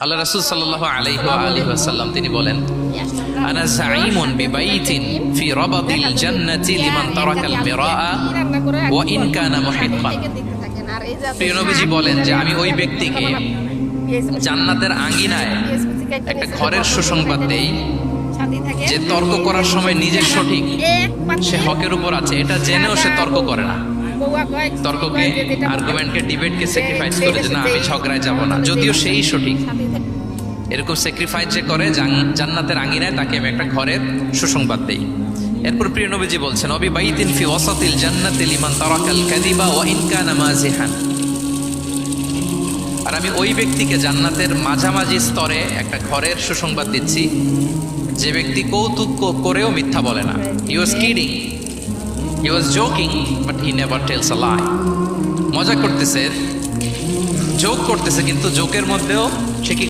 আল্লাহ রাসূল সাল্লাল্লাহু আলাইহি ওয়াসাল্লাম তিনি বলেন, আনা যাঈমুন বিবাইতিন ফি রাবাদিল জান্নাতি লিমান তারাকাল মিরাআ ওয়া ইন কানা মুহিক্কান। প্রিয় নবীজি বলেন যে আমি ওই ব্যক্তিকে জান্নাতের আঙ্গিনায় একটা ঘরের সুসংবাদ দেই যে তর্ক করার সময় নিজে সঠিক, সে হকের উপর আছে, এটা জেনেও সে তর্ক করে না। তর্ককে, আর্গুমেন্টকে, ডিবেটকে স্যাক্রিফাইস করে যে না আমি ঝগড়ায় যাব না, যদিও সেই সঠিক। এরকম স্যাক্রিফাইস যে করে জান্নাতের আঙ্গিনায় তাকে আমি একটা ঘরের সুসংবাদ দেই। এরপর প্রিয় নবীজি বলছেন, অবি বাইতিন ফি ওয়াসাতিল জান্নাতি লিমান তারাকাল কাযিবা ওয়া ইন কানা মাযিহান। আর আমি ওই ব্যক্তিকে জান্নাতের মাঝামাঝি স্তরে একটা ঘরের সুসংবাদ দিচ্ছি যে ব্যক্তি কৌতুক করেও মিথ্যা বলে না। He was kidding, he was joking, but he never tells a lie. মজা করতেছে, জোক করতেছে, কিন্তু জোকের মধ্যেও সে কি